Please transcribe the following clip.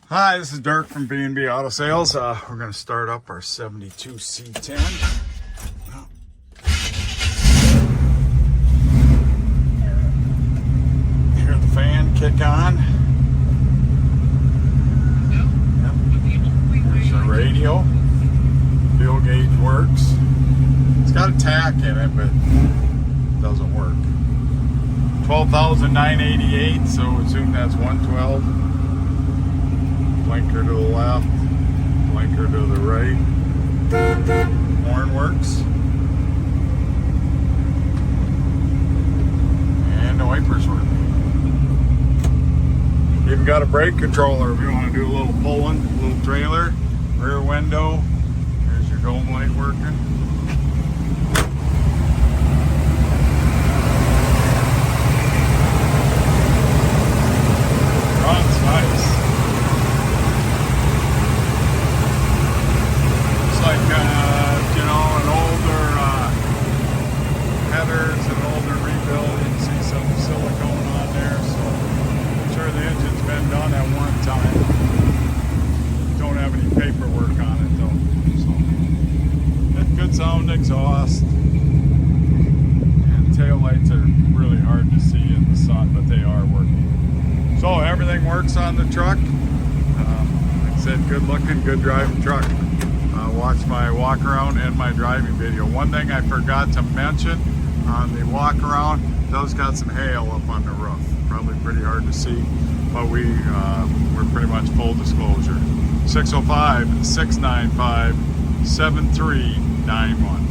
Hi, this is Dirk from B&B Auto Sales. We're going to start up our 72 C10. Hear the fan kick on. Yep. There's the radio. Fuel gauge works. It's got a tack in it, but it doesn't work. 12,988, so assume that's 112. Blinker to the left, blinker to the right. Horn works. And the wipers work. Even got a brake controller if you want to do a little pulling, a little trailer, rear window. There's your dome light working. Runs nice. Like an older headers, an older rebuild. You can see some silicone on there, so I'm sure the engine's been done at one time. Don't have any paperwork on it though. So good sound exhaust, and tail lights are really hard to see in the sun, but they are working. So everything works on the truck. Like I said, good looking, good driving truck. Watch my walk around and my driving video. One thing I forgot to mention on the walk around, those got some hail up on the roof. Probably pretty hard to see, but we're pretty much full disclosure. 605-695-7391.